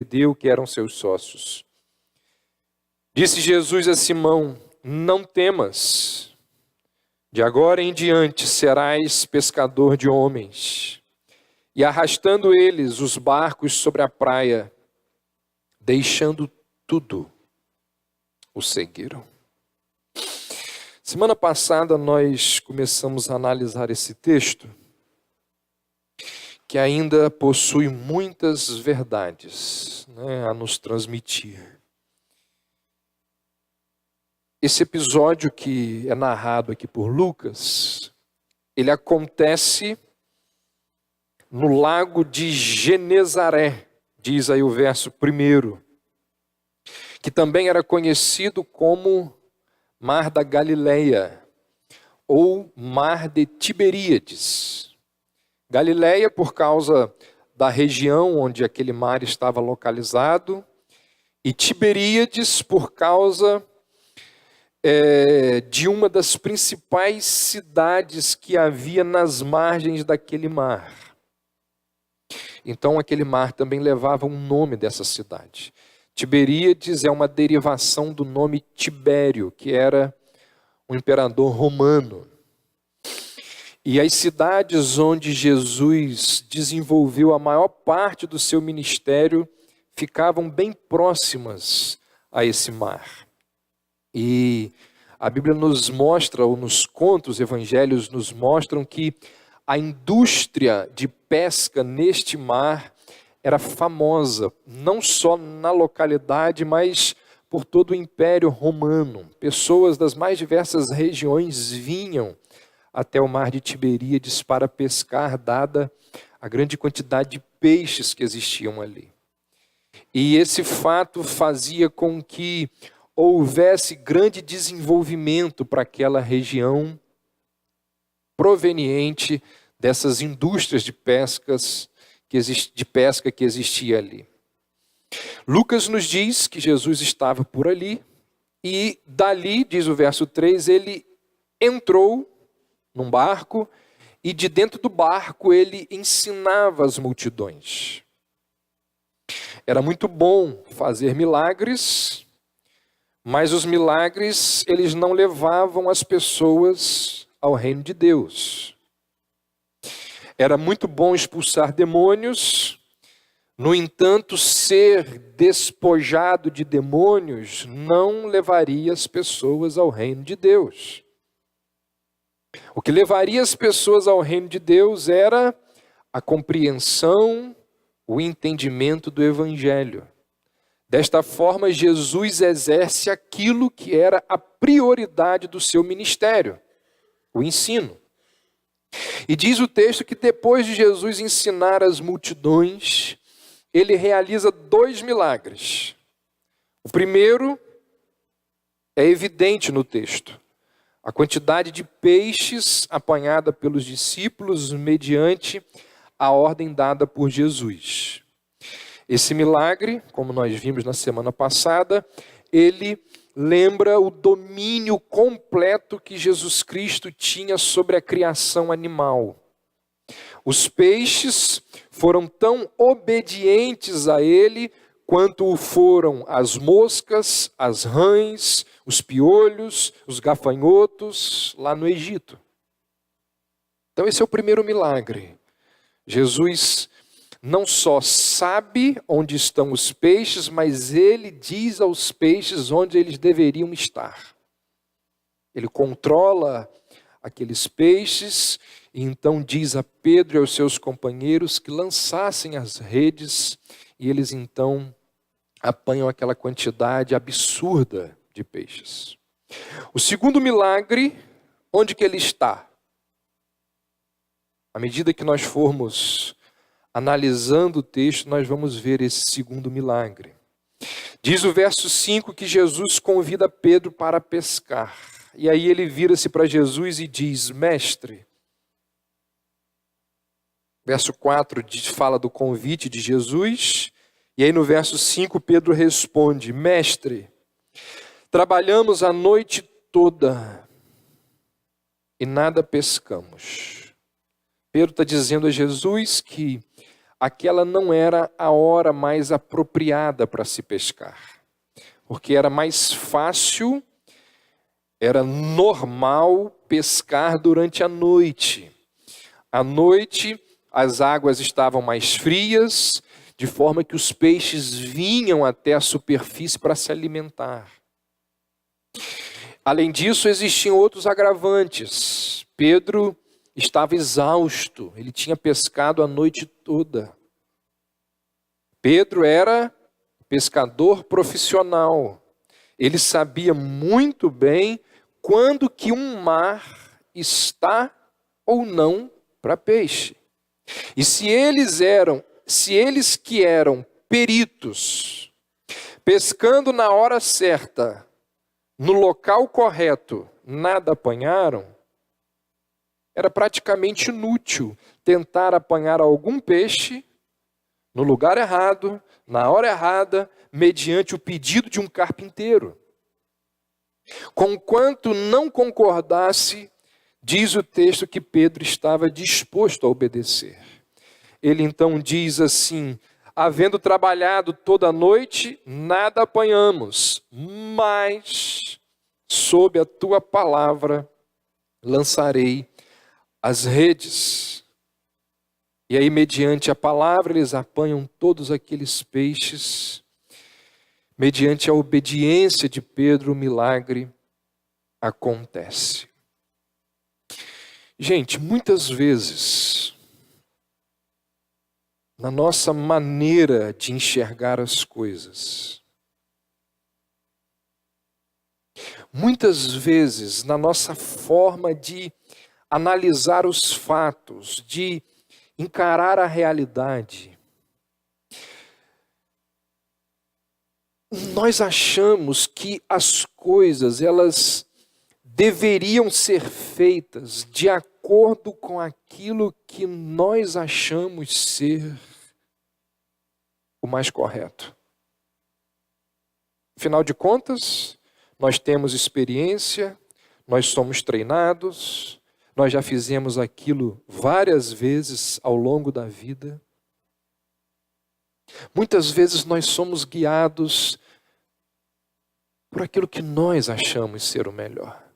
Zebedeu, que eram seus sócios. Disse Jesus a Simão: não temas, de agora em diante serás pescador de homens. E arrastando eles os barcos sobre a praia, deixando tudo, o seguiram. Semana passada nós começamos a analisar esse texto, que ainda possui muitas verdades, a nos transmitir. Esse episódio que é narrado aqui por Lucas, ele acontece no lago de Genezaré, diz aí o verso 1, que também era conhecido como Mar da Galileia, ou Mar de Tiberíades. Galileia por causa da região onde aquele mar estava localizado, e Tiberíades por causa de uma das principais cidades que havia nas margens daquele mar. Então aquele mar também levava um nome dessa cidade. Tiberíades é uma derivação do nome Tibério, que era um imperador romano. E as cidades onde Jesus desenvolveu a maior parte do seu ministério ficavam bem próximas a esse mar. E a Bíblia nos mostra, ou nos conta, os evangelhos nos mostram que a indústria de pesca neste mar era famosa, não só na localidade, mas por todo o Império Romano. Pessoas das mais diversas regiões vinham até o mar de Tiberíades para pescar, dada a grande quantidade de peixes que existiam ali. E esse fato fazia com que houvesse grande desenvolvimento para aquela região proveniente dessas indústrias de pesca que existia ali. Lucas nos diz que Jesus estava por ali e dali, diz o verso 3, ele entrou num barco e de dentro do barco ele ensinava as multidões. Era muito bom fazer milagres, mas os milagres eles não levavam as pessoas ao reino de Deus. Era muito bom expulsar demônios, no entanto, ser despojado de demônios não levaria as pessoas ao reino de Deus. O que levaria as pessoas ao reino de Deus era a compreensão, o entendimento do Evangelho. Desta forma, Jesus exerce aquilo que era a prioridade do seu ministério, o ensino. E diz o texto que depois de Jesus ensinar as multidões, ele realiza 2 milagres. O primeiro é evidente no texto. A quantidade de peixes apanhada pelos discípulos mediante a ordem dada por Jesus. Esse milagre, como nós vimos na semana passada, ele lembra o domínio completo que Jesus Cristo tinha sobre a criação animal. Os peixes foram tão obedientes a ele quanto o foram as moscas, as rãs, os piolhos, os gafanhotos lá no Egito. Então esse é o primeiro milagre. Jesus não só sabe onde estão os peixes, mas ele diz aos peixes onde eles deveriam estar. Ele controla aqueles peixes e então diz a Pedro e aos seus companheiros que lançassem as redes e eles então apanham aquela quantidade absurda de peixes. O segundo milagre, onde que ele está? À medida que nós formos analisando o texto, nós vamos ver esse segundo milagre. Diz o verso 5 que Jesus convida Pedro para pescar. E aí ele vira-se para Jesus e diz: Mestre. Verso 4 fala do convite de Jesus. E aí no verso 5 Pedro responde: Mestre, trabalhamos a noite toda e nada pescamos. Pedro está dizendo a Jesus que aquela não era a hora mais apropriada para se pescar, porque era mais fácil, era normal pescar durante a noite. À noite, as águas estavam mais frias, de forma que os peixes vinham até a superfície para se alimentar. Além disso, existiam outros agravantes. Pedro estava exausto, ele tinha pescado a noite toda. Pedro era pescador profissional. Ele sabia muito bem quando que um mar está ou não para peixe. E se eles que eram peritos, pescando na hora certa, no local correto, nada apanharam, era praticamente inútil tentar apanhar algum peixe no lugar errado, na hora errada, mediante o pedido de um carpinteiro. Conquanto não concordasse, diz o texto que Pedro estava disposto a obedecer. Ele então diz assim: havendo trabalhado toda a noite, nada apanhamos, mas sob a tua palavra lançarei as redes. E aí, mediante a palavra, eles apanham todos aqueles peixes. Mediante a obediência de Pedro, o milagre acontece. Gente, muitas vezes, na nossa maneira de enxergar as coisas, muitas vezes, na nossa forma de analisar os fatos, de encarar a realidade, nós achamos que as coisas, elas deveriam ser feitas de acordo com aquilo que nós achamos ser o mais correto. Afinal de contas, nós temos experiência, nós somos treinados, nós já fizemos aquilo várias vezes ao longo da vida. Muitas vezes nós somos guiados por aquilo que nós achamos ser o melhor.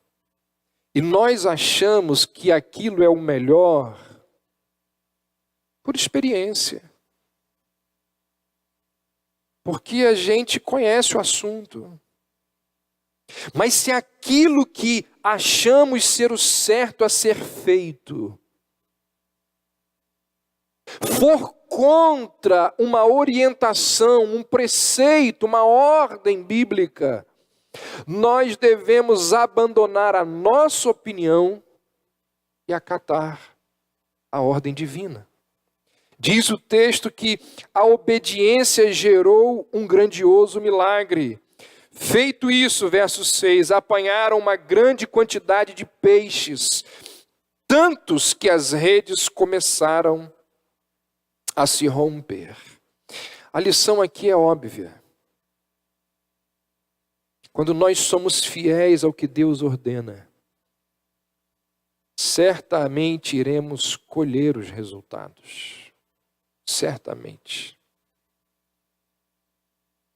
E nós achamos que aquilo é o melhor por experiência. Porque a gente conhece o assunto. Mas se aquilo que achamos ser o certo a ser feito for contra uma orientação, um preceito, uma ordem bíblica, nós devemos abandonar a nossa opinião e acatar a ordem divina. Diz o texto que a obediência gerou um grandioso milagre. Feito isso, verso 6, apanharam uma grande quantidade de peixes, tantos que as redes começaram a se romper. A lição aqui é óbvia. Quando nós somos fiéis ao que Deus ordena, certamente iremos colher os resultados. Certamente.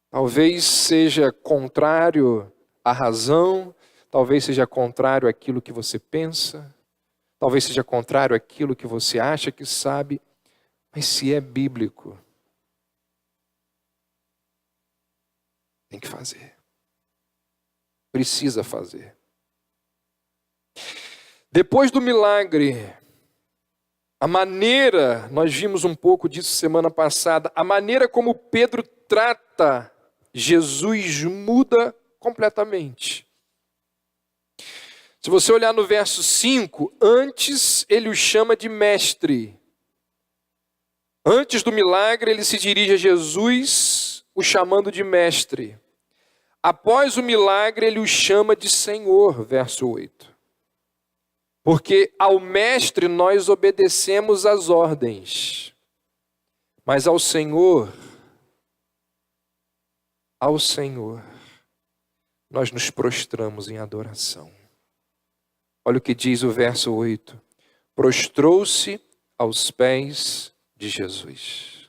Talvez seja contrário à razão, talvez seja contrário àquilo que você pensa, talvez seja contrário àquilo que você acha que sabe, mas se é bíblico, tem que fazer. Precisa fazer. Depois do milagre, a maneira, nós vimos um pouco disso semana passada, a maneira como Pedro trata Jesus muda completamente. Se você olhar no verso 5, antes ele o chama de mestre. Antes do milagre, ele se dirige a Jesus, o chamando de mestre. Após o milagre, ele o chama de Senhor, verso 8. Porque ao mestre nós obedecemos às ordens, mas ao Senhor, nós nos prostramos em adoração. Olha o que diz o verso 8. Prostrou-se aos pés de Jesus.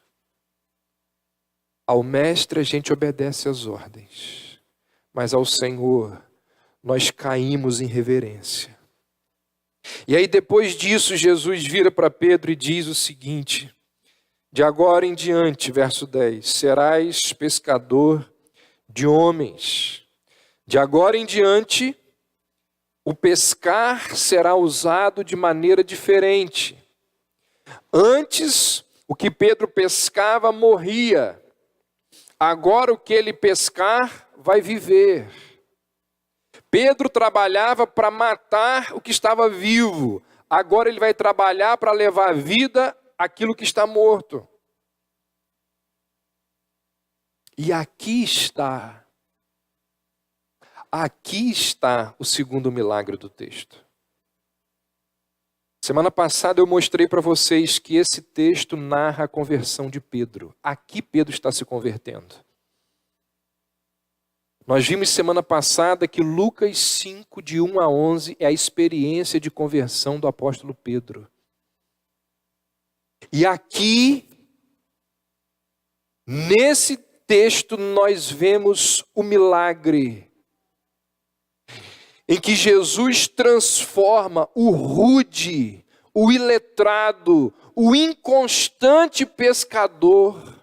Ao mestre a gente obedece às ordens, mas ao Senhor nós caímos em reverência. E aí depois disso Jesus vira para Pedro e diz o seguinte: de agora em diante, verso 10, serás pescador de homens. De agora em diante, o pescar será usado de maneira diferente. Antes, o que Pedro pescava morria. Agora, o que ele pescar vai viver. Pedro trabalhava para matar o que estava vivo. Agora ele vai trabalhar para levar à vida aquilo que está morto. E aqui está o segundo milagre do texto. Semana passada eu mostrei para vocês que esse texto narra a conversão de Pedro. Aqui Pedro está se convertendo. Nós vimos semana passada que Lucas 5, de 1 a 11, é a experiência de conversão do apóstolo Pedro. E aqui, nesse texto, nós vemos o milagre em que Jesus transforma o rude, o iletrado, o inconstante pescador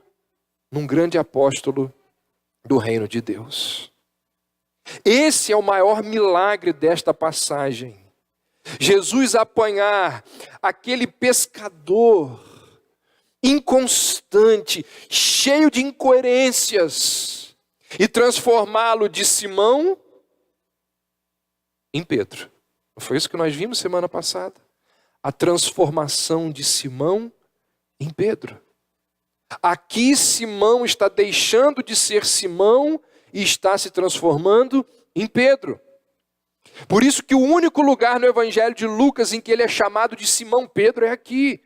num grande apóstolo do reino de Deus. Esse é o maior milagre desta passagem. Jesus apanhar aquele pescador inconstante, cheio de incoerências, e transformá-lo de Simão em Pedro. Não foi isso que nós vimos semana passada? A transformação de Simão em Pedro. Aqui Simão está deixando de ser Simão e está se transformando em Pedro. Por isso que o único lugar no Evangelho de Lucas em que ele é chamado de Simão Pedro é aqui.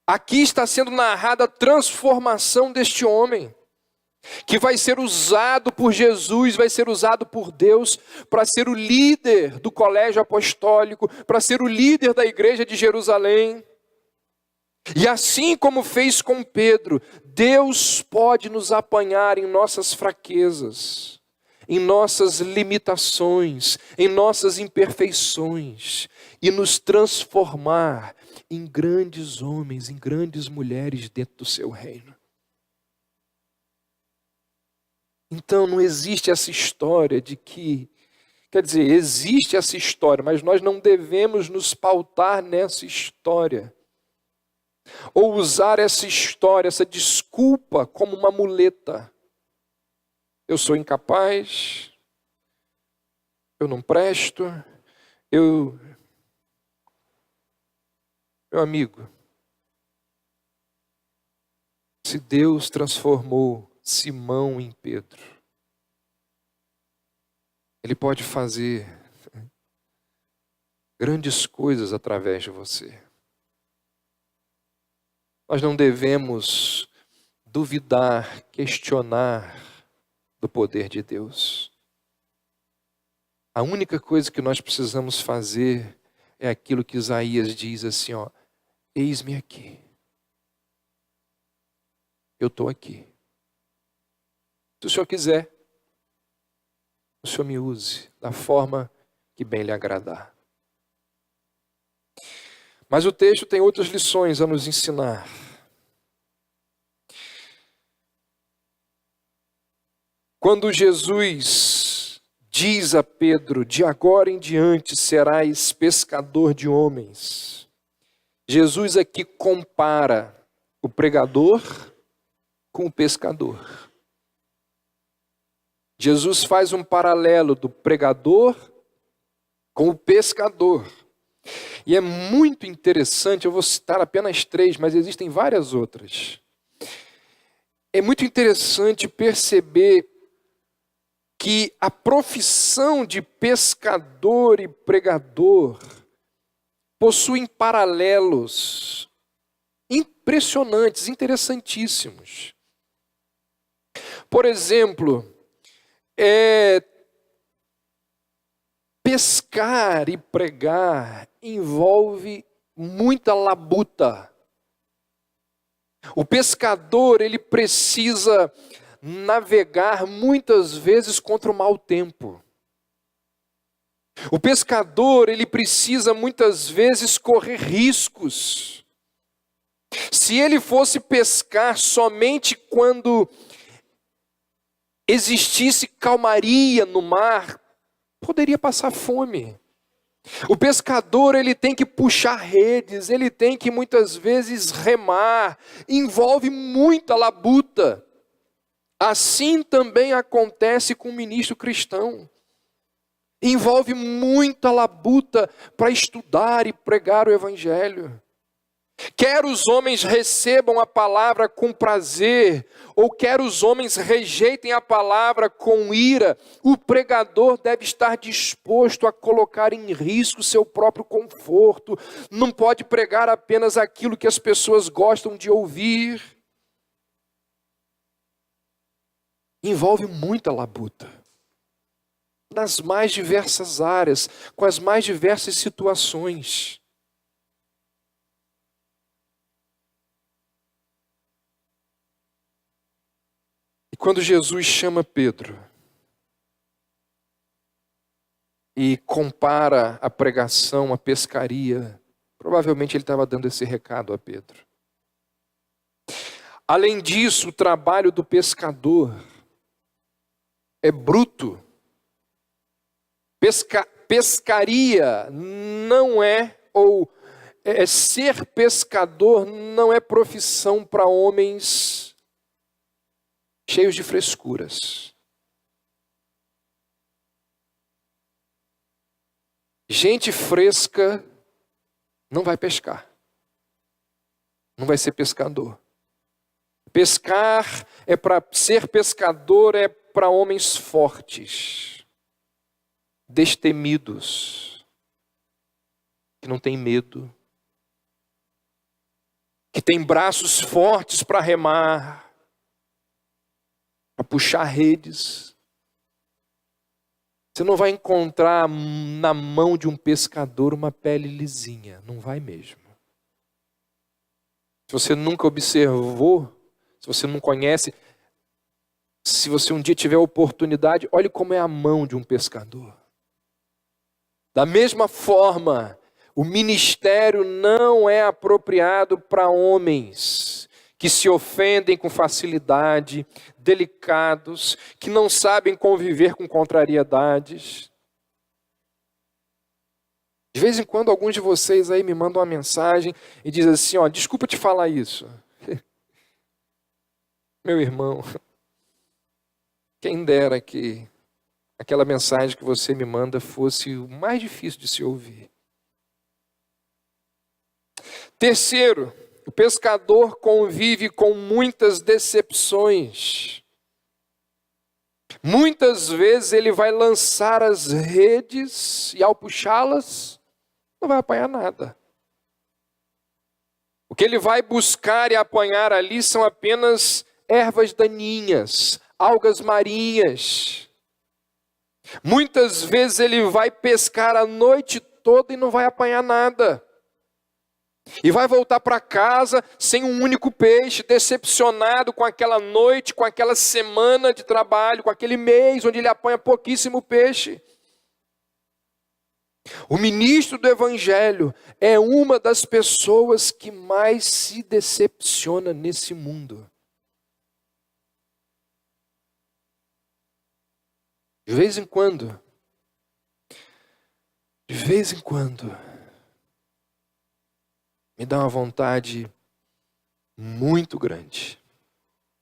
Aqui está sendo narrada a transformação deste homem, que vai ser usado por Jesus, vai ser usado por Deus para ser o líder do colégio apostólico, para ser o líder da igreja de Jerusalém. E assim como fez com Pedro, Deus pode nos apanhar em nossas fraquezas, em nossas limitações, em nossas imperfeições, e nos transformar em grandes homens, em grandes mulheres dentro do seu reino. Então não existe essa história de que, quer dizer, existe essa história, mas nós não devemos nos pautar nessa história, ou usar essa história, essa desculpa como uma muleta. Eu sou incapaz, eu não presto, Meu amigo, se Deus transformou Simão em Pedro, Ele pode fazer grandes coisas através de você. Nós não devemos duvidar, questionar do poder de Deus. A única coisa que nós precisamos fazer é aquilo que Isaías diz assim, ó: eis-me aqui. Eu estou aqui. Se o Senhor quiser, o Senhor me use da forma que bem lhe agradar. Mas o texto tem outras lições a nos ensinar. Quando Jesus diz a Pedro: de agora em diante serás pescador de homens, Jesus aqui compara o pregador com o pescador. Jesus faz um paralelo do pregador com o pescador. E é muito interessante, eu vou citar apenas 3, mas existem várias outras. É muito interessante perceber que a profissão de pescador e pregador possuem paralelos impressionantes, interessantíssimos. Por exemplo, pescar e pregar envolve muita labuta. O pescador, ele precisa navegar muitas vezes contra o mau tempo. O pescador, ele precisa muitas vezes correr riscos. Se ele fosse pescar somente quando existisse calmaria no mar, poderia passar fome. O pescador, ele tem que puxar redes, ele tem que muitas vezes remar, envolve muita labuta. Assim também acontece com o ministro cristão. Envolve muita labuta para estudar e pregar o evangelho. Quer os homens recebam a palavra com prazer, ou quer os homens rejeitem a palavra com ira, o pregador deve estar disposto a colocar em risco seu próprio conforto. Não pode pregar apenas aquilo que as pessoas gostam de ouvir. Envolve muita labuta, nas mais diversas áreas, com as mais diversas situações. E quando Jesus chama Pedro e compara a pregação à pescaria, provavelmente ele estava dando esse recado a Pedro. Além disso, o trabalho do pescador é bruto. Pescaria não é, ser pescador não é profissão para homens cheios de frescuras. Gente fresca não vai pescar. Não vai ser pescador. Ser pescador é para homens fortes, destemidos, que não têm medo, que têm braços fortes para remar, para puxar redes. Você não vai encontrar na mão de um pescador uma pele lisinha, não vai mesmo. Se você nunca observou, se você não conhece, se você um dia tiver a oportunidade, olhe como é a mão de um pescador. Da mesma forma, o ministério não é apropriado para homens que se ofendem com facilidade, delicados, que não sabem conviver com contrariedades. De vez em quando, alguns de vocês aí me mandam uma mensagem e dizem assim, desculpa te falar isso. Meu irmão, quem dera que aquela mensagem que você me manda fosse o mais difícil de se ouvir. Terceiro, o pescador convive com muitas decepções. Muitas vezes ele vai lançar as redes e ao puxá-las, não vai apanhar nada. O que ele vai buscar e apanhar ali são apenas ervas daninhas, algas marinhas. Muitas vezes ele vai pescar a noite toda e não vai apanhar nada. E vai voltar para casa sem um único peixe, decepcionado com aquela noite, com aquela semana de trabalho, com aquele mês onde ele apanha pouquíssimo peixe. O ministro do Evangelho é uma das pessoas que mais se decepciona nesse mundo. De vez em quando, me dá uma vontade muito grande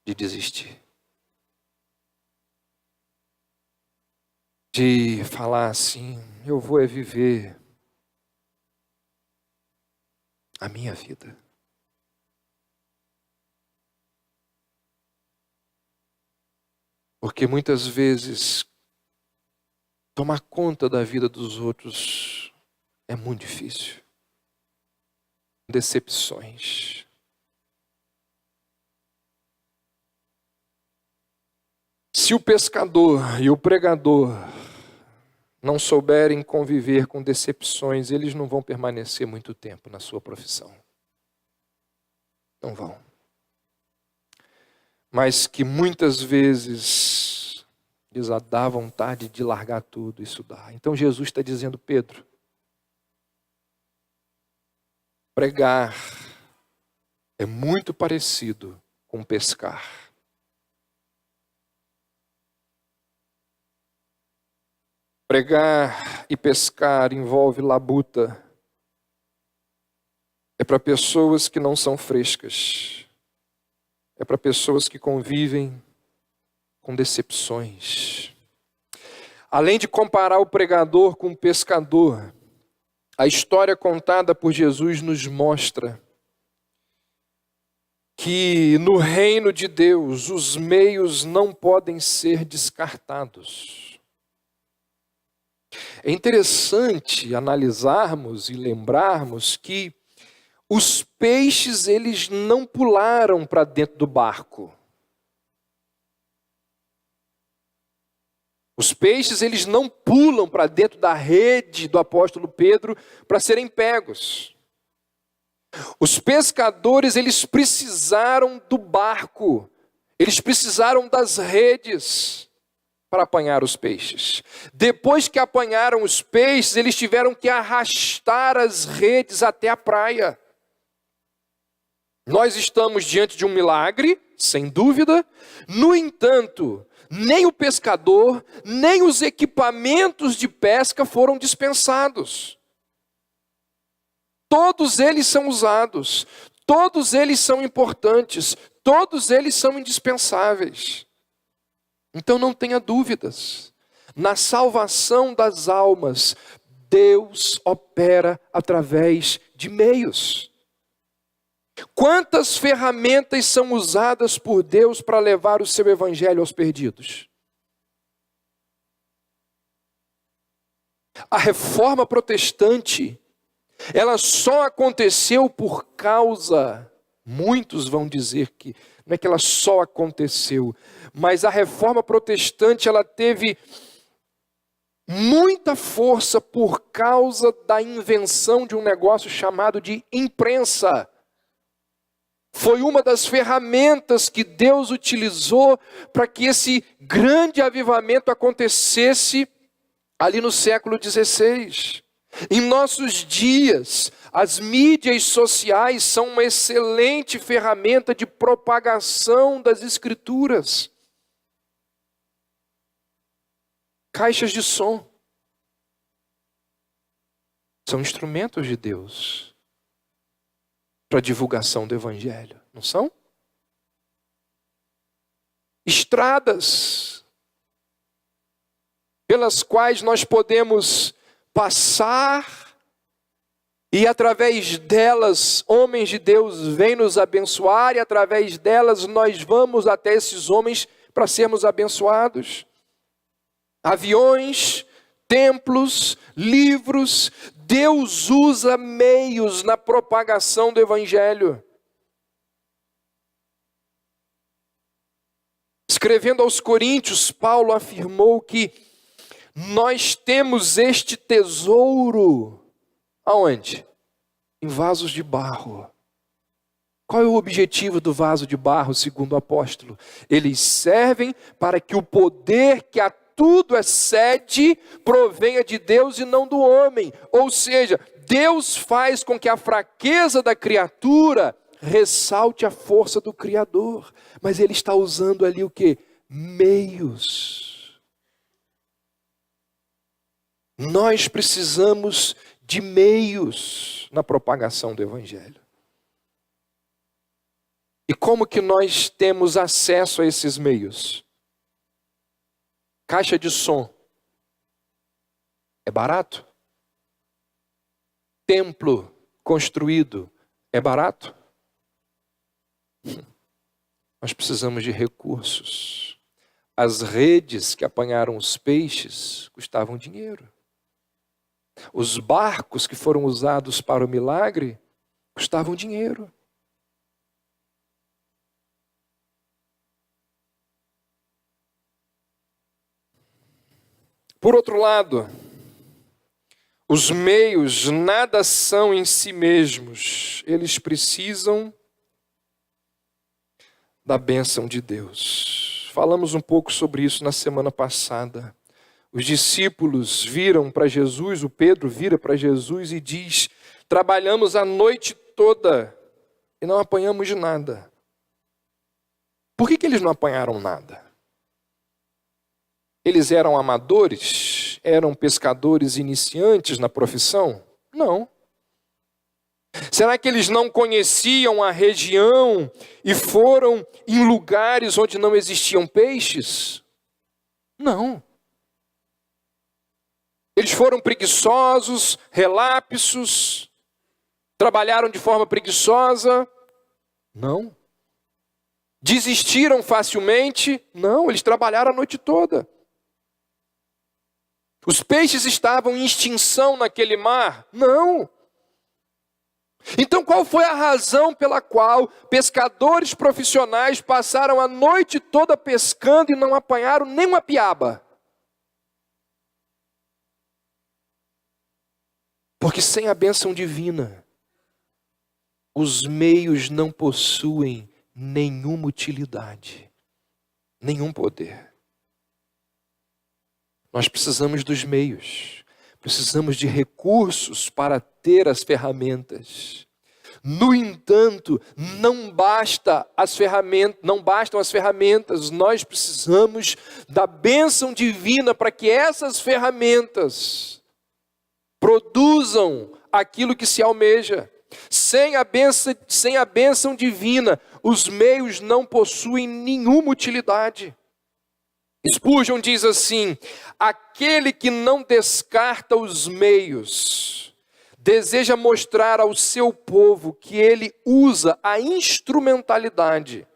de desistir. De falar assim, eu vou viver a minha vida. Porque muitas vezes tomar conta da vida dos outros é muito difícil. Decepções. Se o pescador e o pregador não souberem conviver com decepções, eles não vão permanecer muito tempo na sua profissão. Não vão. mas que muitas vezes lhes dá vontade de largar tudo e estudar. Então Jesus está dizendo: Pedro, pregar é muito parecido com pescar. Pregar e pescar envolve labuta. É para pessoas que não são frescas. É para pessoas que convivem com decepções. Além de comparar o pregador com o pescador, a história contada por Jesus nos mostra que no reino de Deus os meios não podem ser descartados. É interessante analisarmos e lembrarmos que os peixes, eles não pularam para dentro do barco. Os peixes, eles não pulam para dentro da rede do apóstolo Pedro para serem pegos. Os pescadores, eles precisaram do barco. Eles precisaram das redes para apanhar os peixes. Depois que apanharam os peixes, eles tiveram que arrastar as redes até a praia. Nós estamos diante de um milagre, sem dúvida. No entanto, nem o pescador, nem os equipamentos de pesca foram dispensados. Todos eles são usados, todos eles são importantes, todos eles são indispensáveis. Então não tenha dúvidas, na salvação das almas, Deus opera através de meios. Quantas ferramentas são usadas por Deus para levar o seu evangelho aos perdidos? A reforma protestante, ela só aconteceu por causa, muitos vão dizer que não é que ela só aconteceu, mas a reforma protestante, ela teve muita força por causa da invenção de um negócio chamado de imprensa. Foi uma das ferramentas que Deus utilizou para que esse grande avivamento acontecesse ali no século XVI. Em nossos dias, as mídias sociais são uma excelente ferramenta de propagação das Escrituras. Caixas de som são instrumentos de Deus para a divulgação do Evangelho, não são? Estradas pelas quais nós podemos passar e através delas homens de Deus vêm nos abençoar e através delas nós vamos até esses homens para sermos abençoados. Aviões, templos, livros, Deus usa meios na propagação do Evangelho. Escrevendo aos Coríntios, Paulo afirmou que nós temos este tesouro, aonde? Em vasos de barro. Qual é o objetivo do vaso de barro, segundo o apóstolo? Eles servem para que o poder que a tudo excede provenha de Deus e não do homem. Ou seja, Deus faz com que a fraqueza da criatura ressalte a força do Criador. Mas Ele está usando ali o quê? Meios. Nós precisamos de meios na propagação do Evangelho. E como que nós temos acesso a esses meios? Caixa de som é barato? Templo construído é barato? Nós precisamos de recursos. As redes que apanharam os peixes custavam dinheiro. Os barcos que foram usados para o milagre custavam dinheiro. Por outro lado, os meios nada são em si mesmos, eles precisam da bênção de Deus. Falamos um pouco sobre isso na semana passada. Os discípulos viram para Jesus, o Pedro vira para Jesus e diz: trabalhamos a noite toda e não apanhamos nada. Por que eles não apanharam nada? Eles eram amadores? Eram pescadores iniciantes na profissão? Não. Será que eles não conheciam a região e foram em lugares onde não existiam peixes? Não. Eles foram preguiçosos, relapsos, trabalharam de forma preguiçosa? Não. Desistiram facilmente? Não, eles trabalharam a noite toda. Os peixes estavam em extinção naquele mar? Não. Então qual foi a razão pela qual pescadores profissionais passaram a noite toda pescando e não apanharam nem uma piaba? Porque sem a bênção divina, os meios não possuem nenhuma utilidade, nenhum poder. Nós precisamos dos meios, precisamos de recursos para ter as ferramentas. No entanto, não bastam as ferramentas, nós precisamos da bênção divina para que essas ferramentas produzam aquilo que se almeja. Sem a bênção divina, os meios não possuem nenhuma utilidade. Spurgeon diz assim: aquele que não descarta os meios, deseja mostrar ao seu povo que ele usa a instrumentalidade,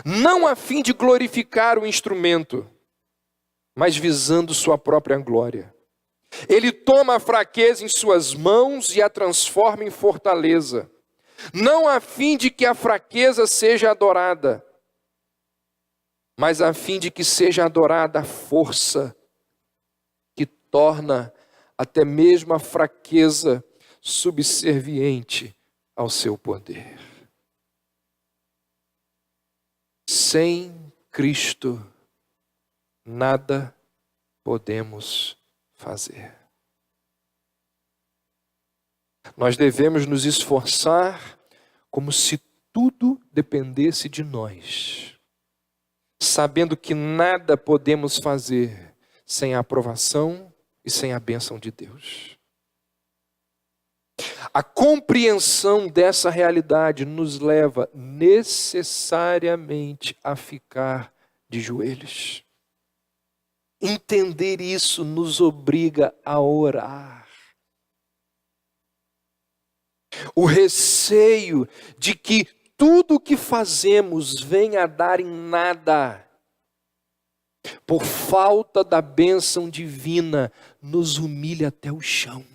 não a fim de glorificar o instrumento, mas visando sua própria glória. Ele toma a fraqueza em suas mãos e a transforma em fortaleza, não a fim de que a fraqueza seja adorada, mas a fim de que seja adorada a força que torna até mesmo a fraqueza subserviente ao seu poder. Sem Cristo, nada podemos fazer. Nós devemos nos esforçar como se tudo dependesse de nós, sabendo que nada podemos fazer sem a aprovação e sem a bênção de Deus. A compreensão dessa realidade nos leva necessariamente a ficar de joelhos. Entender isso nos obriga a orar. O receio de que tudo o que fazemos venha a dar em nada, por falta da bênção divina, nos humilha até o chão.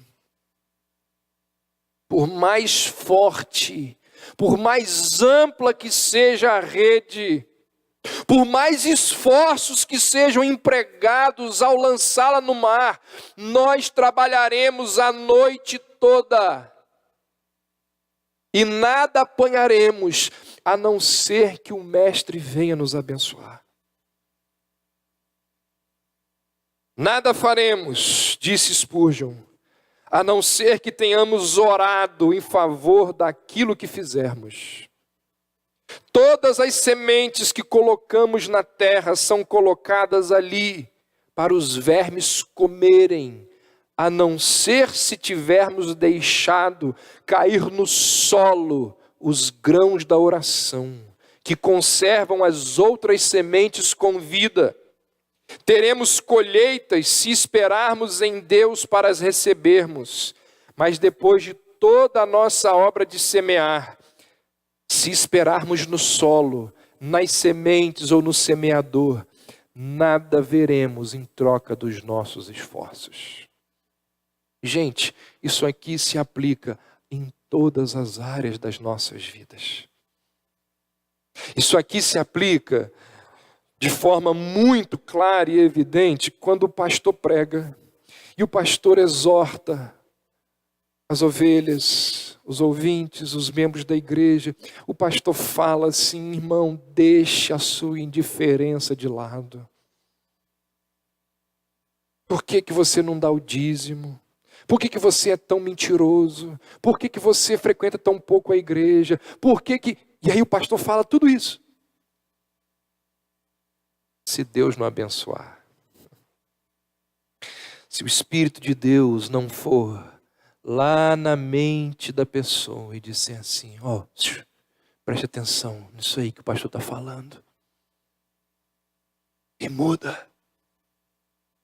Por mais forte, por mais ampla que seja a rede, por mais esforços que sejam empregados ao lançá-la no mar, nós trabalharemos a noite toda e nada apanharemos, a não ser que o Mestre venha nos abençoar. Nada faremos, disse Spurgeon, a não ser que tenhamos orado em favor daquilo que fizermos. Todas as sementes que colocamos na terra são colocadas ali para os vermes comerem, a não ser se tivermos deixado cair no solo os grãos da oração, que conservam as outras sementes com vida. Teremos colheitas se esperarmos em Deus para as recebermos, mas depois de toda a nossa obra de semear, se esperarmos no solo, nas sementes ou no semeador, nada veremos em troca dos nossos esforços. Gente, isso aqui se aplica em todas as áreas das nossas vidas. Isso aqui se aplica de forma muito clara e evidente quando o pastor prega e o pastor exorta as ovelhas, os ouvintes, os membros da igreja, o pastor fala assim: irmão, deixe a sua indiferença de lado. Por que você não dá o dízimo? Por que você é tão mentiroso? Por que você frequenta tão pouco a igreja? Por que... E aí o pastor fala tudo isso. Se Deus não abençoar, se o Espírito de Deus não for lá na mente da pessoa e disser assim: ó, preste atenção nisso aí que o pastor está falando, e muda,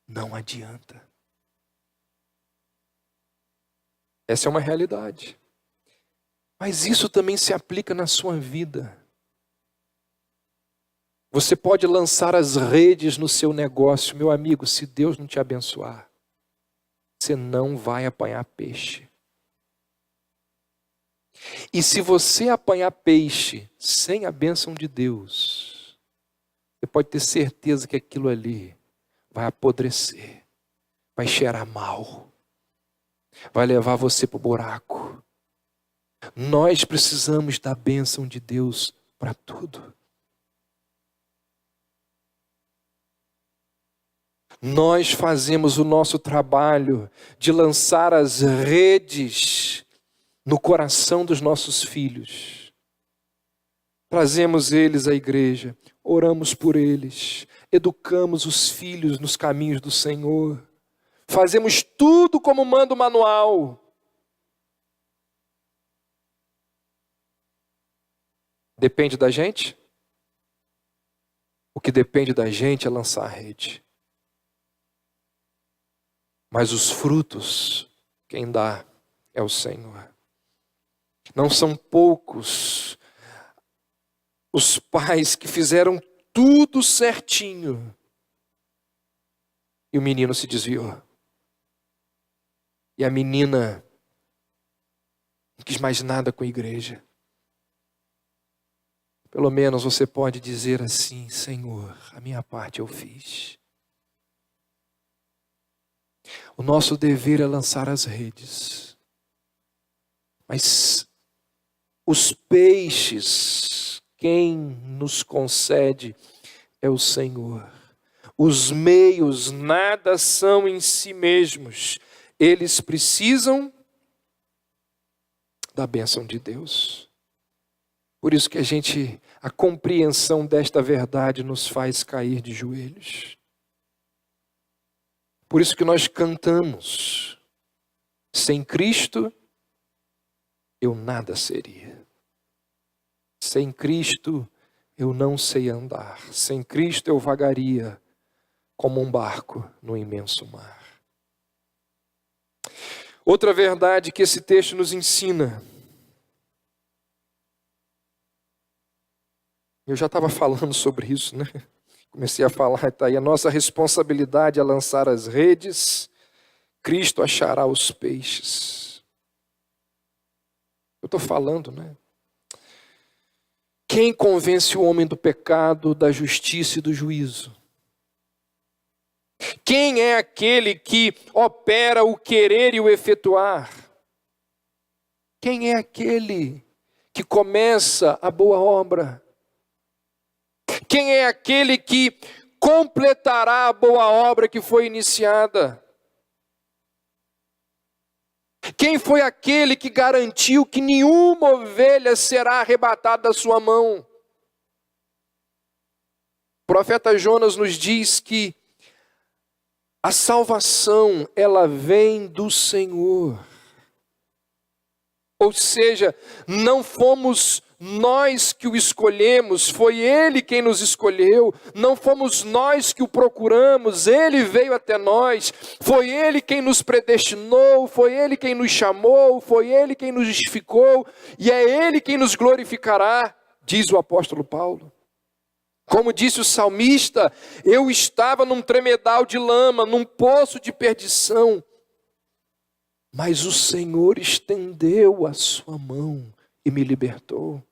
não adianta. Essa é uma realidade. Mas isso também se aplica na sua vida. Você pode lançar as redes no seu negócio, meu amigo, se Deus não te abençoar, você não vai apanhar peixe. E se você apanhar peixe sem a bênção de Deus, você pode ter certeza que aquilo ali vai apodrecer, vai cheirar mal, vai levar você para o buraco. Nós precisamos da bênção de Deus para tudo. Nós fazemos o nosso trabalho de lançar as redes no coração dos nossos filhos. Trazemos eles à igreja, oramos por eles, educamos os filhos nos caminhos do Senhor. Fazemos tudo como manda o manual. Depende da gente? O que depende da gente é lançar a rede. Mas os frutos, quem dá é o Senhor. Não são poucos os pais que fizeram tudo certinho e o menino se desviou. E a menina não quis mais nada com a igreja. Pelo menos você pode dizer assim: Senhor, a minha parte eu fiz. O nosso dever é lançar as redes. Mas os peixes, quem nos concede é o Senhor. Os meios nada são em si mesmos. Eles precisam da bênção de Deus. Por isso que a compreensão desta verdade nos faz cair de joelhos. Por isso que nós cantamos: sem Cristo eu nada seria. Sem Cristo eu não sei andar. Sem Cristo eu vagaria como um barco no imenso mar. Outra verdade que esse texto nos ensina. Eu já estava falando sobre isso, né? Comecei a falar, está aí. A nossa responsabilidade é lançar as redes, Cristo achará os peixes. Eu estou falando, né? Quem convence o homem do pecado, da justiça e do juízo? Quem é aquele que opera o querer e o efetuar? Quem é aquele que começa a boa obra? Quem é aquele que completará a boa obra que foi iniciada? Quem foi aquele que garantiu que nenhuma ovelha será arrebatada da sua mão? O profeta Jonas nos diz que a salvação, ela vem do Senhor. Ou seja, não fomos nós que o escolhemos, foi Ele quem nos escolheu. Não fomos nós que o procuramos, Ele veio até nós. Foi Ele quem nos predestinou, foi Ele quem nos chamou, foi Ele quem nos justificou, e é Ele quem nos glorificará, diz o apóstolo Paulo. Como disse o salmista: eu estava num tremedal de lama, num poço de perdição, mas o Senhor estendeu a sua mão e me libertou.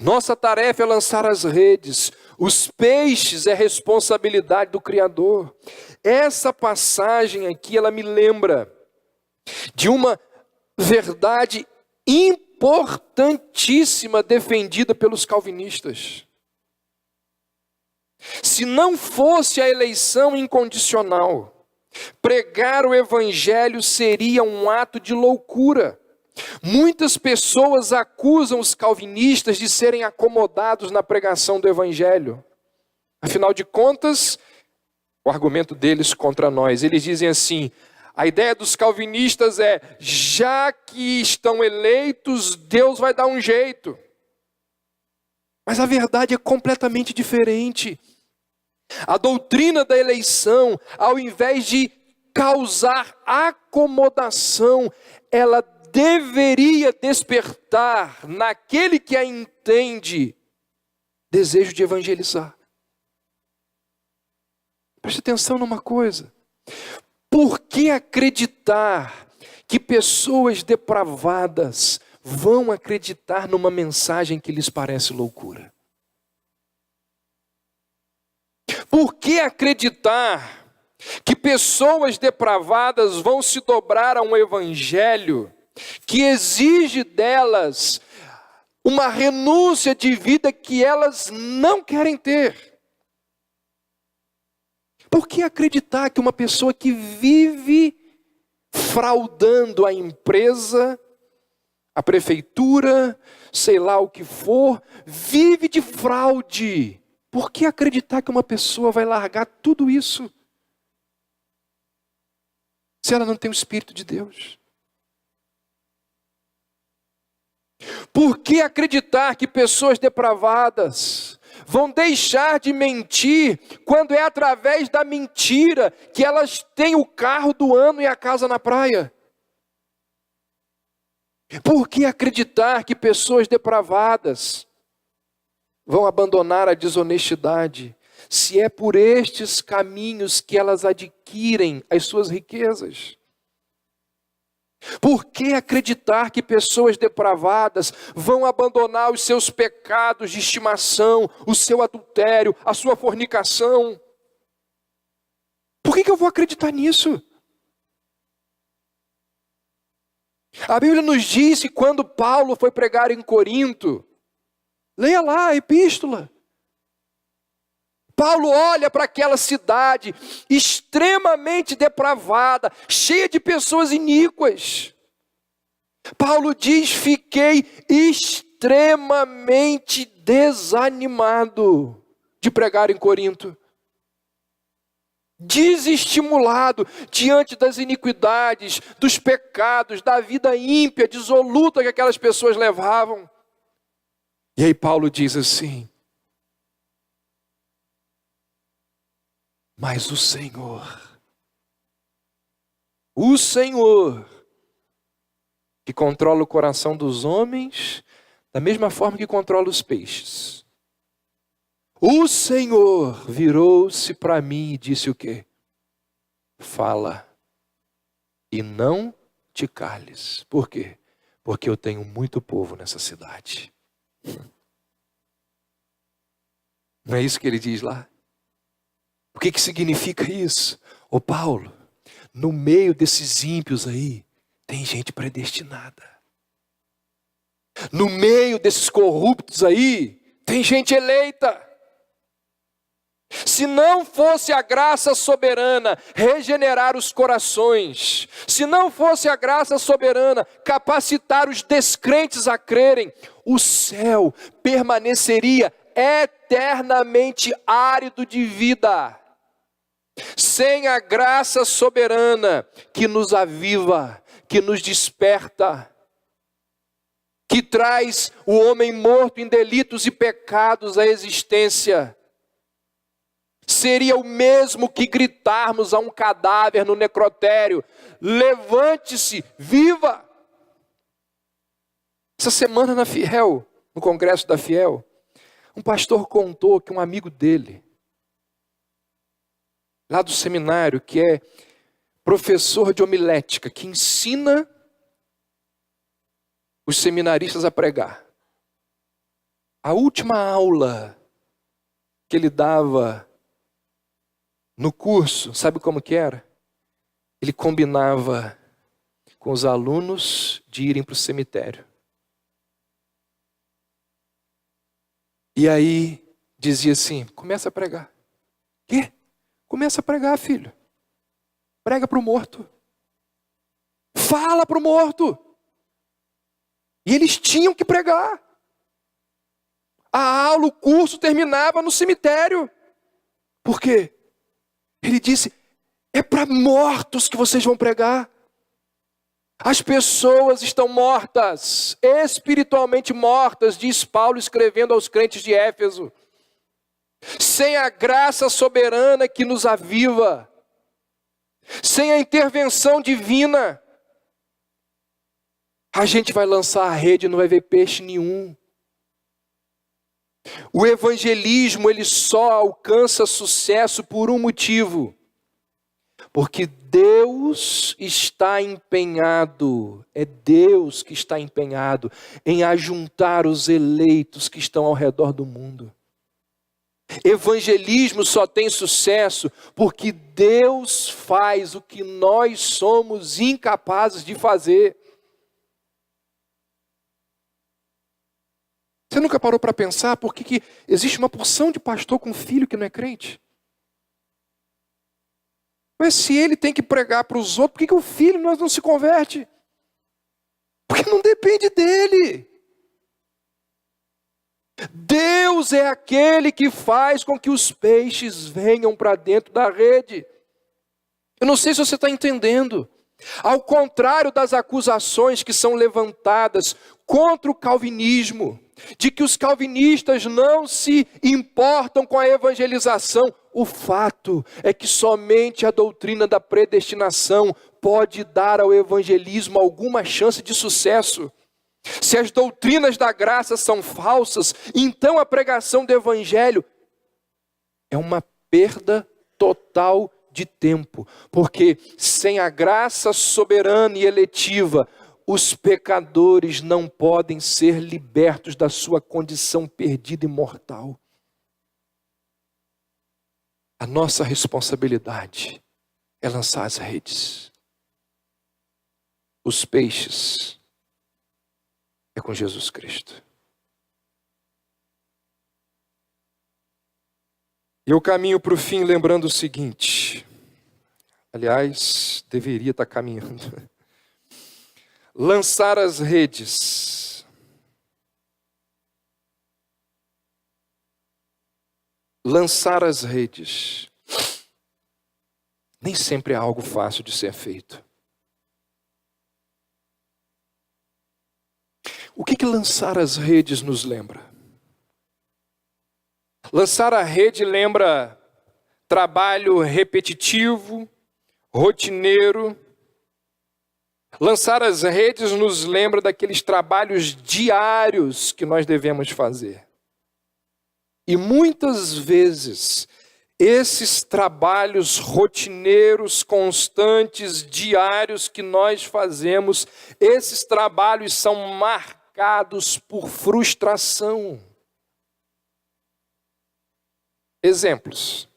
Nossa tarefa é lançar as redes. Os peixes é responsabilidade do Criador. Essa passagem aqui, ela me lembra de uma verdade importantíssima defendida pelos calvinistas. Se não fosse a eleição incondicional, pregar o evangelho seria um ato de loucura. Muitas pessoas acusam os calvinistas de serem acomodados na pregação do evangelho. Afinal de contas, o argumento deles contra nós, eles dizem assim: a ideia dos calvinistas é, já que estão eleitos, Deus vai dar um jeito. Mas a verdade é completamente diferente. A doutrina da eleição, ao invés de causar acomodação, ela deveria despertar naquele que a entende desejo de evangelizar. Preste atenção numa coisa. Por que acreditar que pessoas depravadas vão acreditar numa mensagem que lhes parece loucura? Por que acreditar que pessoas depravadas vão se dobrar a um evangelho que exige delas uma renúncia de vida que elas não querem ter? Por que acreditar que uma pessoa que vive fraudando a empresa, a prefeitura, sei lá o que for, vive de fraude? Por que acreditar que uma pessoa vai largar tudo isso se ela não tem o Espírito de Deus? Por que acreditar que pessoas depravadas vão deixar de mentir quando é através da mentira que elas têm o carro do ano e a casa na praia? Por que acreditar que pessoas depravadas vão abandonar a desonestidade se é por estes caminhos que elas adquirem as suas riquezas? Por que acreditar que pessoas depravadas vão abandonar os seus pecados de estimação, o seu adultério, a sua fornicação? Por que eu vou acreditar nisso? A Bíblia nos diz que quando Paulo foi pregar em Corinto, leia lá a epístola. Paulo olha para aquela cidade extremamente depravada, cheia de pessoas iníquas. Paulo diz: fiquei extremamente desanimado de pregar em Corinto. Desestimulado diante das iniquidades, dos pecados, da vida ímpia, dissoluta que aquelas pessoas levavam. E aí Paulo diz assim: mas o Senhor, que controla o coração dos homens, da mesma forma que controla os peixes. O Senhor virou-se para mim e disse o quê? Fala e não te cales. Por quê? Porque eu tenho muito povo nessa cidade. Não é isso que ele diz lá? O que significa isso? Ô Paulo, no meio desses ímpios aí, tem gente predestinada. No meio desses corruptos aí, tem gente eleita. Se não fosse a graça soberana regenerar os corações, se não fosse a graça soberana capacitar os descrentes a crerem, o céu permaneceria eternamente árido de vida. Sem a graça soberana que nos aviva, que nos desperta, que traz o homem morto em delitos e pecados à existência, seria o mesmo que gritarmos a um cadáver no necrotério: levante-se, viva! Essa semana na Fiel, no congresso da Fiel, um pastor contou que um amigo dele, lá do seminário, que é professor de homilética, que ensina os seminaristas a pregar. A última aula que ele dava no curso, sabe como que era? Ele combinava com os alunos de irem para o cemitério. E aí dizia assim, começa a pregar. Quê? Começa a pregar, filho. Prega para o morto. Fala para o morto. E eles tinham que pregar. A aula, o curso terminava no cemitério. Por quê? Ele disse, é para mortos que vocês vão pregar. As pessoas estão mortas, espiritualmente mortas, diz Paulo escrevendo aos crentes de Éfeso. Sem a graça soberana que nos aviva, sem a intervenção divina, a gente vai lançar a rede e não vai ver peixe nenhum. O evangelismo, ele só alcança sucesso por um motivo. Porque Deus está empenhado, é Deus que está empenhado em ajuntar os eleitos que estão ao redor do mundo. Evangelismo só tem sucesso porque Deus faz o que nós somos incapazes de fazer. Você nunca parou para pensar por que existe uma porção de pastor com filho que não é crente? Mas se ele tem que pregar para os outros, por que o filho não se converte? Porque não depende dele. Deus é aquele que faz com que os peixes venham para dentro da rede. Eu não sei se você está entendendo. Ao contrário das acusações que são levantadas contra o calvinismo, de que os calvinistas não se importam com a evangelização, o fato é que somente a doutrina da predestinação pode dar ao evangelismo alguma chance de sucesso. Se as doutrinas da graça são falsas, então a pregação do evangelho é uma perda total de tempo, porque sem a graça soberana e eletiva, os pecadores não podem ser libertos da sua condição perdida e mortal. A nossa responsabilidade é lançar as redes. Os peixes é com Jesus Cristo. E eu caminho para o fim lembrando o seguinte. Aliás, deveria estar caminhando. Lançar as redes. Lançar as redes. Nem sempre é algo fácil de ser feito. O que lançar as redes nos lembra? Lançar a rede lembra trabalho repetitivo, rotineiro. Lançar as redes nos lembra daqueles trabalhos diários que nós devemos fazer. E muitas vezes, esses trabalhos rotineiros, constantes, diários que nós fazemos, esses trabalhos são marcados por frustração. Exemplos.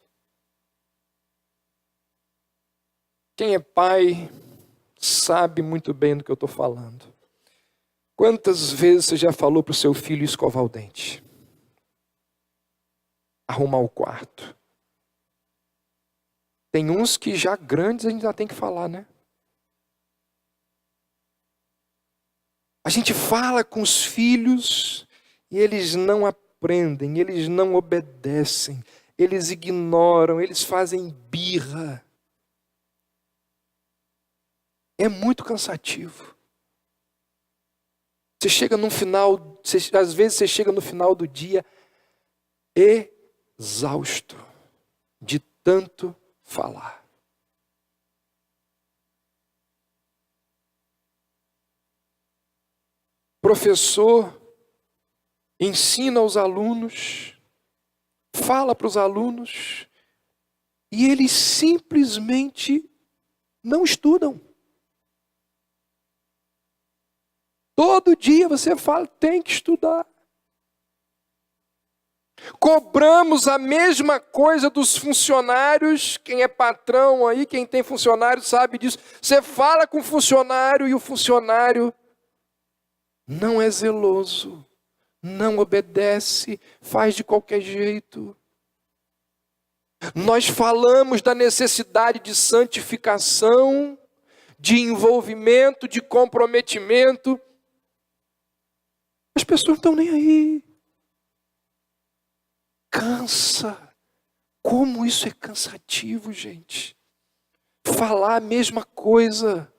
Quem é pai sabe muito bem do que eu estou falando. Quantas vezes você já falou para o seu filho escovar o dente? Arrumar o quarto? Tem uns que já grandes a gente já tem que falar, né? A gente fala com os filhos e eles não aprendem, eles não obedecem, eles ignoram, eles fazem birra. É muito cansativo. Você chega no final, às vezes você chega no final do dia exausto de tanto falar. Professor ensina aos alunos, fala para os alunos, e eles simplesmente não estudam. Todo dia você fala, tem que estudar. Cobramos a mesma coisa dos funcionários. Quem é patrão aí, quem tem funcionário sabe disso. Você fala com o funcionário e o funcionário não é zeloso, não obedece, faz de qualquer jeito. Nós falamos da necessidade de santificação, de envolvimento, de comprometimento. As pessoas não estão nem aí. Cansa. Como isso é cansativo, gente. Falar a mesma coisa,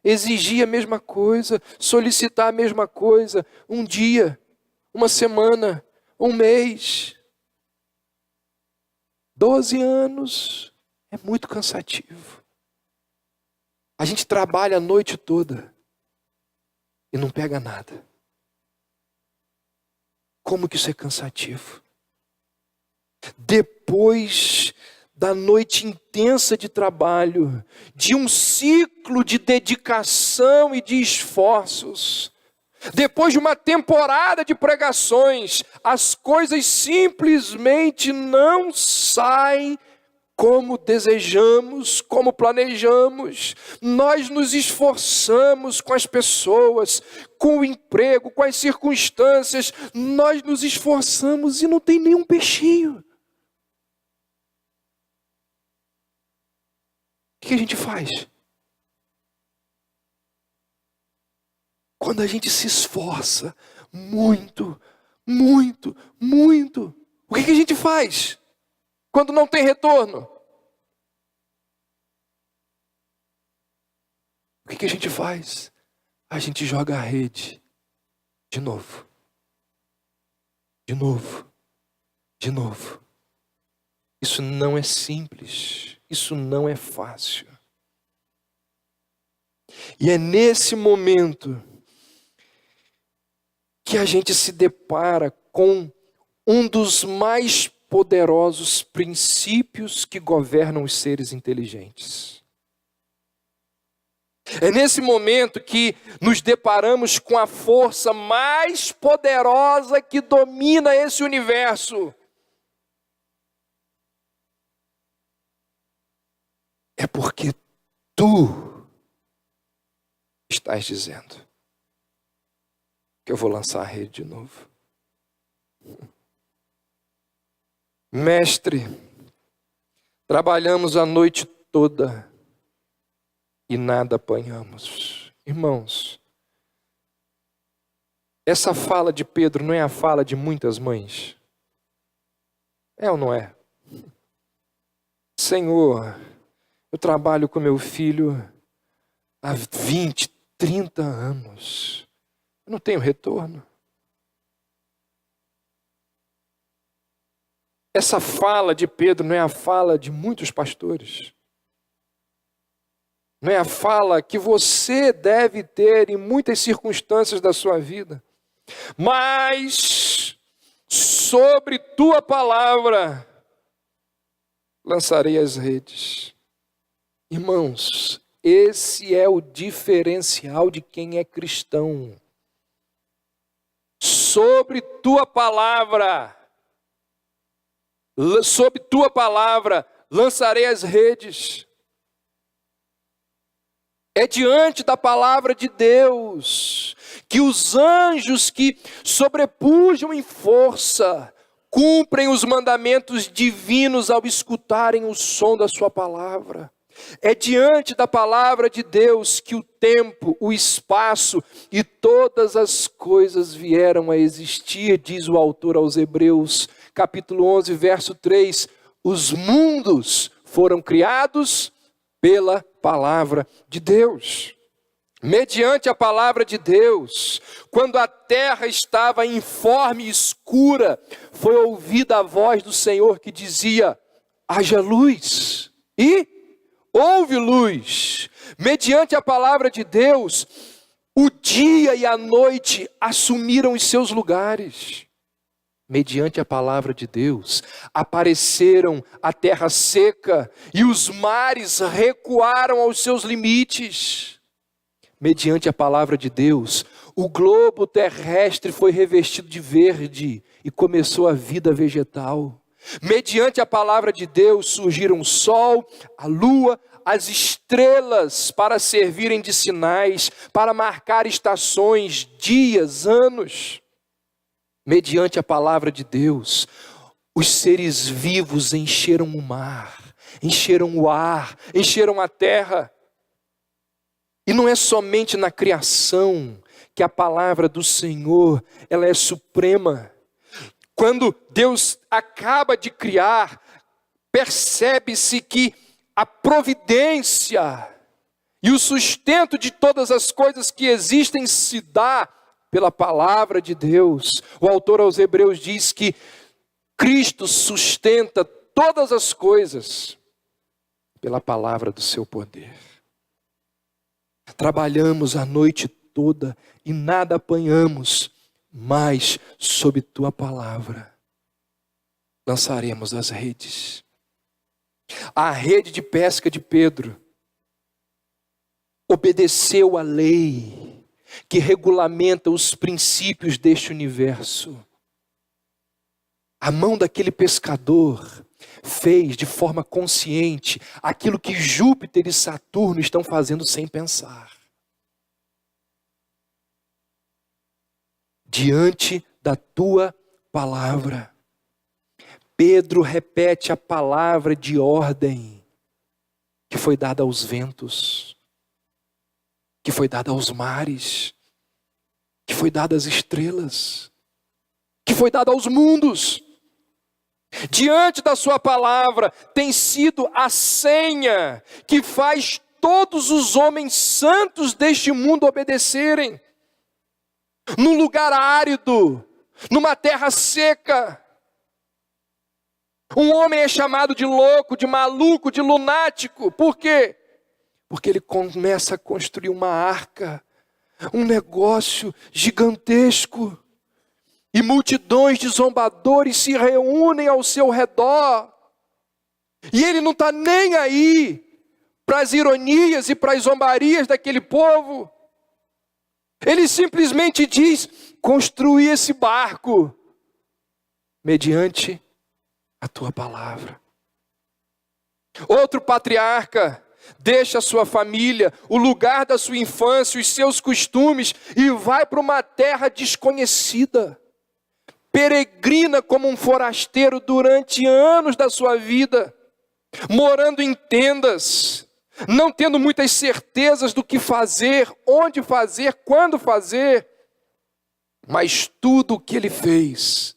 exigir a mesma coisa, solicitar a mesma coisa, um dia, uma semana, um mês, 12 anos, é muito cansativo. A gente trabalha a noite toda e não pega nada. Como que isso é cansativo? Depois da noite intensa de trabalho, de um ciclo de dedicação e de esforços, depois de uma temporada de pregações, as coisas simplesmente não saem como desejamos, como planejamos. Nós nos esforçamos com as pessoas, com o emprego, com as circunstâncias, nós nos esforçamos e não tem nenhum peixinho. O que a gente faz? Quando a gente se esforça muito, muito, muito, o que a gente faz? Quando não tem retorno? O que a gente faz? A gente joga a rede de novo. De novo. De novo. Isso não é simples. Isso não é fácil. E é nesse momento que a gente se depara com um dos mais poderosos princípios que governam os seres inteligentes. É nesse momento que nos deparamos com a força mais poderosa que domina esse universo. É porque tu estás dizendo que eu vou lançar a rede de novo. Mestre, trabalhamos a noite toda e nada apanhamos. Irmãos, essa fala de Pedro não é a fala de muitas mães? É ou não é? Senhor, eu trabalho com meu filho há 20, 30 anos. Eu não tenho retorno. Essa fala de Pedro não é a fala de muitos pastores. Não é a fala que você deve ter em muitas circunstâncias da sua vida. Mas sobre tua palavra lançarei as redes. Irmãos, esse é o diferencial de quem é cristão. Sobre tua palavra lançarei as redes. É diante da palavra de Deus que os anjos que sobrepujam em força cumprem os mandamentos divinos ao escutarem o som da sua palavra. É diante da palavra de Deus que o tempo, o espaço e todas as coisas vieram a existir, diz o autor aos Hebreus, capítulo 11, verso 3. Os mundos foram criados pela palavra de Deus. Mediante a palavra de Deus, quando a terra estava informe e escura, foi ouvida a voz do Senhor que dizia: haja luz. E houve luz. Mediante a palavra de Deus, o dia e a noite assumiram os seus lugares. Mediante a palavra de Deus, apareceram a terra seca e os mares recuaram aos seus limites. Mediante a palavra de Deus, o globo terrestre foi revestido de verde e começou a vida vegetal. Mediante a palavra de Deus surgiram o sol, a lua, as estrelas para servirem de sinais, para marcar estações, dias, anos. Mediante a palavra de Deus, os seres vivos encheram o mar, encheram o ar, encheram a terra. E não é somente na criação que a palavra do Senhor, ela é suprema. Quando Deus acaba de criar, percebe-se que a providência e o sustento de todas as coisas que existem se dá pela palavra de Deus. O autor aos Hebreus diz que Cristo sustenta todas as coisas pela palavra do seu poder. Trabalhamos a noite toda e nada apanhamos, mas sob tua palavra lançaremos as redes. A rede de pesca de Pedro obedeceu à lei que regulamenta os princípios deste universo. A mão daquele pescador fez de forma consciente aquilo que Júpiter e Saturno estão fazendo sem pensar. Diante da tua palavra, Pedro repete a palavra de ordem que foi dada aos ventos, que foi dada aos mares, que foi dada às estrelas, que foi dada aos mundos. Diante da sua palavra tem sido a senha que faz todos os homens santos deste mundo obedecerem. Num lugar árido, numa terra seca, um homem é chamado de louco, de maluco, de lunático. Por quê? Porque ele começa a construir uma arca, um negócio gigantesco. E multidões de zombadores se reúnem ao seu redor. E ele não está nem aí para as ironias e para as zombarias daquele povo. Ele simplesmente diz: construir esse barco mediante a tua palavra. Outro patriarca deixa a sua família, o lugar da sua infância, os seus costumes e vai para uma terra desconhecida. Peregrina como um forasteiro durante anos da sua vida, morando em tendas, não tendo muitas certezas do que fazer, onde fazer, quando fazer. Mas tudo o que ele fez,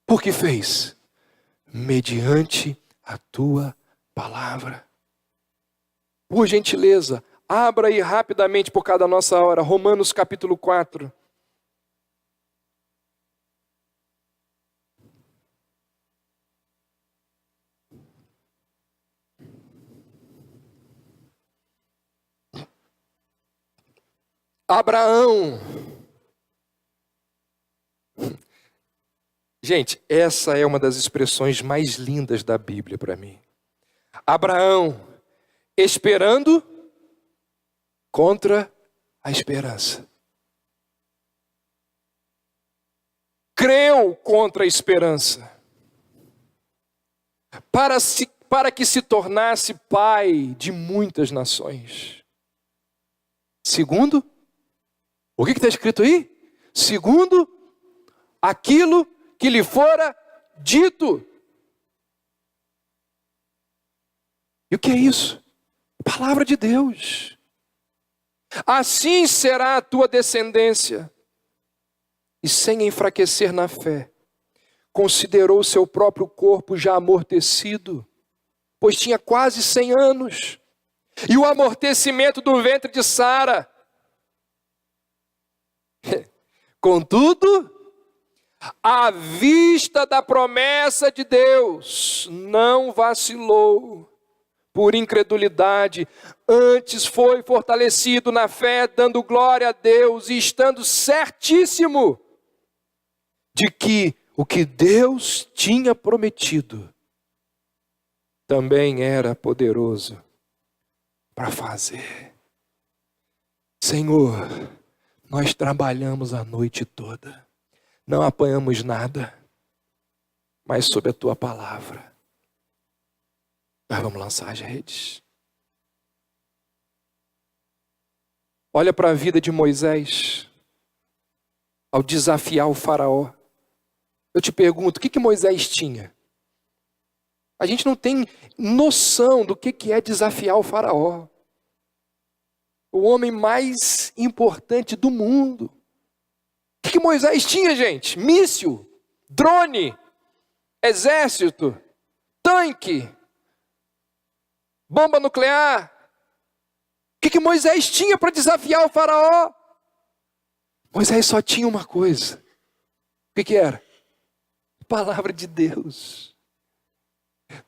por que fez? Mediante a tua palavra. Por gentileza, abra aí rapidamente por cada nossa hora, Romanos capítulo 4. Abraão. Gente, essa é uma das expressões mais lindas da Bíblia para mim. Abraão, esperando contra a esperança. Creu contra a esperança. Para que se tornasse pai de muitas nações. Segundo, o que está escrito aí? Segundo aquilo que lhe fora dito. E o que é isso? Palavra de Deus. Assim será a tua descendência. E sem enfraquecer na fé, considerou seu próprio corpo já amortecido, pois tinha quase 100 anos. E o amortecimento do ventre de Sara. Contudo, à vista da promessa de Deus, não vacilou por incredulidade, antes foi fortalecido na fé, dando glória a Deus e estando certíssimo de que o que Deus tinha prometido também era poderoso para fazer. Senhor, nós trabalhamos a noite toda, não apanhamos nada, mas sob a tua palavra, nós vamos lançar as redes. Olha para a vida de Moisés, ao desafiar o faraó. Eu te pergunto, o que Moisés tinha? A gente não tem noção do que é desafiar o faraó. O homem mais importante do mundo. O que Moisés tinha, gente? Míssil, drone, exército, tanque, bomba nuclear. O que Moisés tinha para desafiar o faraó? Moisés só tinha uma coisa. O que era? Palavra de Deus.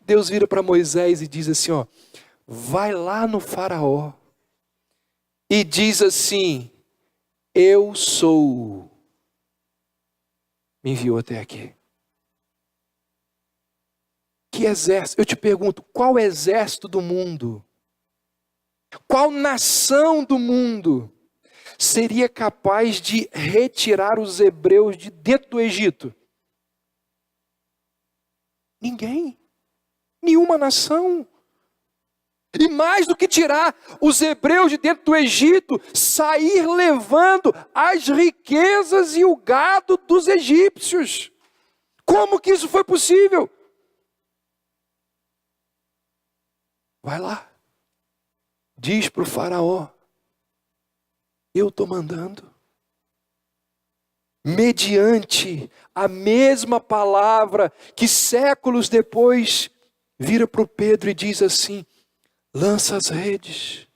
Deus vira para Moisés e diz assim, vai lá no faraó e diz assim, eu sou, me enviou até aqui. Que exército? Eu te pergunto, qual exército do mundo, qual nação do mundo seria capaz de retirar os hebreus de dentro do Egito? Ninguém. Nenhuma nação. E mais do que tirar os hebreus de dentro do Egito, sair levando as riquezas e o gado dos egípcios. Como que isso foi possível? Vai lá. Diz para o faraó, eu estou mandando. Mediante a mesma palavra que séculos depois vira para o Pedro e diz assim, lança as redes.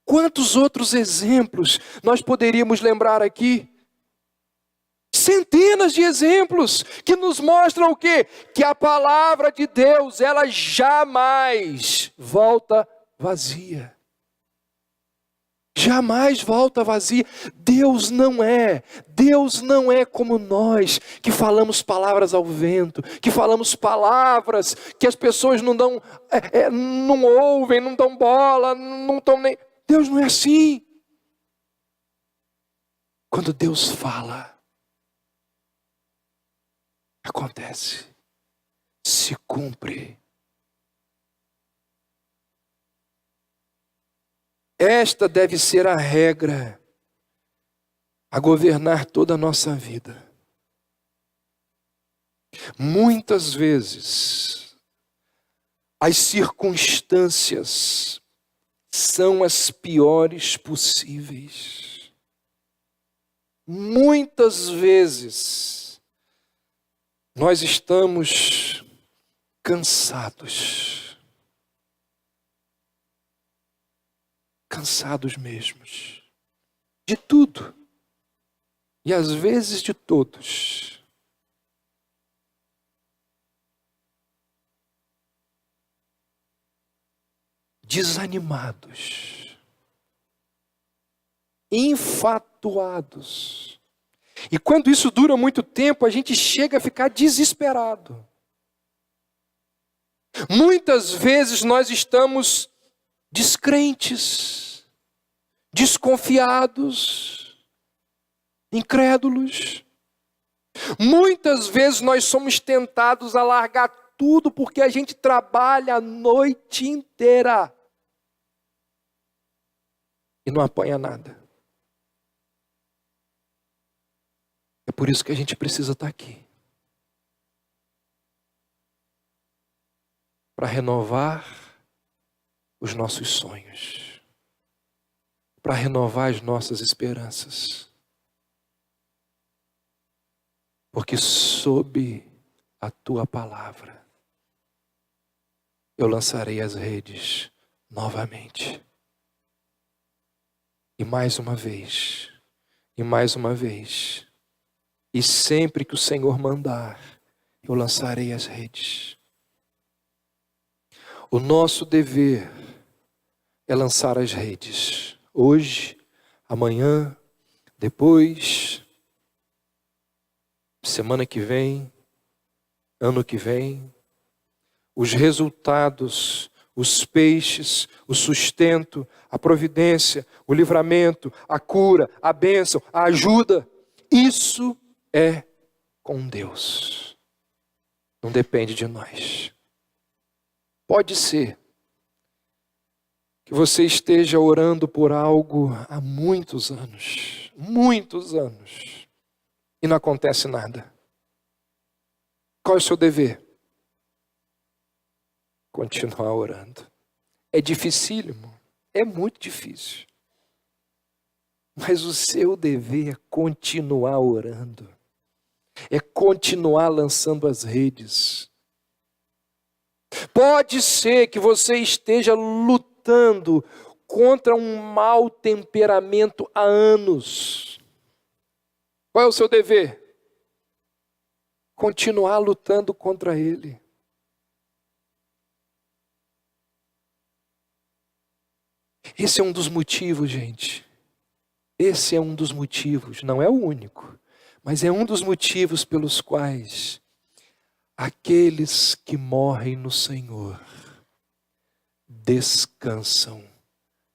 Quantos outros exemplos nós poderíamos lembrar aqui? Centenas de exemplos que nos mostram o quê? Que a palavra de Deus, ela jamais volta vazia. Jamais volta vazia. Deus não é como nós, que falamos palavras ao vento, que falamos palavras que as pessoas não dão, não ouvem, não dão bola, não estão nem... Deus não é assim. Quando Deus fala, acontece, se cumpre. Esta deve ser a regra a governar toda a nossa vida. Muitas vezes, as circunstâncias são as piores possíveis. Muitas vezes, nós estamos cansados. Cansados mesmos, de tudo, e às vezes de todos. Desanimados, enfatuados. E quando isso dura muito tempo, a gente chega a ficar desesperado. Muitas vezes nós estamos descrentes, desconfiados, incrédulos. Muitas vezes nós somos tentados a largar tudo porque a gente trabalha a noite inteira e não apanha nada. É por isso que a gente precisa estar aqui, para renovar os nossos sonhos, para renovar as nossas esperanças. Porque sob a tua palavra, eu lançarei as redes novamente. E mais uma vez, e mais uma vez, e sempre que o Senhor mandar, eu lançarei as redes. O nosso dever é lançar as redes. Hoje, amanhã, depois, semana que vem, ano que vem. Os resultados, os peixes, o sustento, a providência, o livramento, a cura, a bênção, a ajuda. Isso é com Deus. Não depende de nós. Pode ser que você esteja orando por algo há muitos anos, e não acontece nada. Qual é o seu dever? Continuar orando. É dificílimo, é muito difícil. Mas o seu dever é continuar orando. É continuar lançando as redes. Pode ser que você esteja lutando contra um mau temperamento há anos. Qual é o seu dever? Continuar lutando contra ele. Esse é um dos motivos, gente. Esse é um dos motivos, não é o único, mas é um dos motivos pelos quais aqueles que morrem no Senhor descansam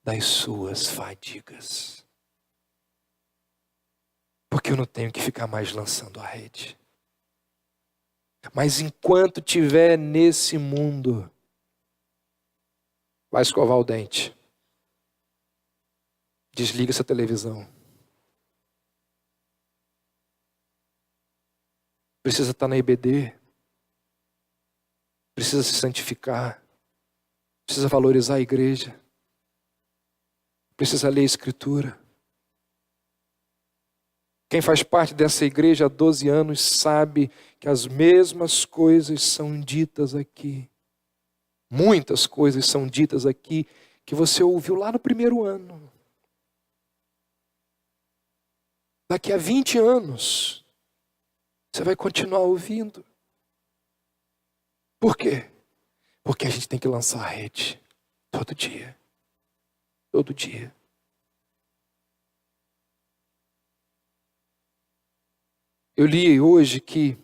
das suas fadigas. Porque eu não tenho que ficar mais lançando a rede. Mas enquanto estiver nesse mundo, vai escovar o dente. Desliga essa televisão. Precisa estar na EBD. Precisa se santificar. Precisa valorizar a igreja. Precisa ler a Escritura. Quem faz parte dessa igreja há 12 anos sabe que as mesmas coisas são ditas aqui. Muitas coisas são ditas aqui que você ouviu lá no primeiro ano. Daqui a 20 anos, você vai continuar ouvindo. Por quê? Porque a gente tem que lançar a rede todo dia. Todo dia. Eu li hoje que,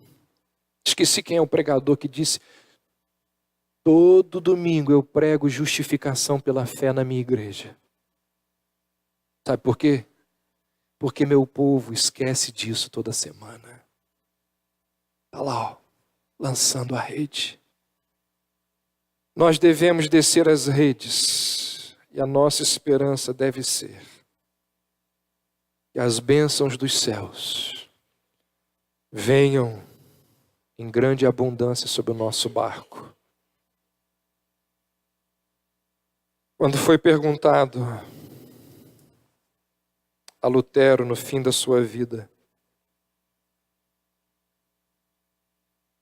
esqueci quem é o pregador que disse, todo domingo eu prego justificação pela fé na minha igreja. Sabe por quê? Porque meu povo esquece disso toda semana. Está lá, ó, lançando a rede. Nós devemos descer as redes. E a nossa esperança deve ser que as bênçãos dos céus venham em grande abundância sobre o nosso barco. Quando foi perguntado a Lutero no fim da sua vida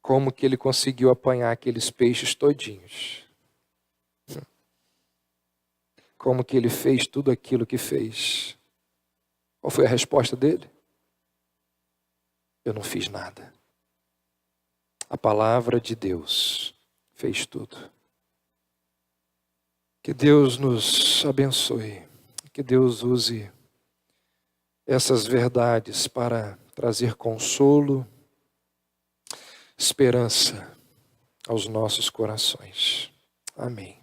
como que ele conseguiu apanhar aqueles peixes todinhos, como que ele fez tudo aquilo que fez, qual foi a resposta dele? Eu não fiz nada. A palavra de Deus fez tudo. Que Deus nos abençoe, que Deus use essas verdades para trazer consolo, esperança aos nossos corações. Amém.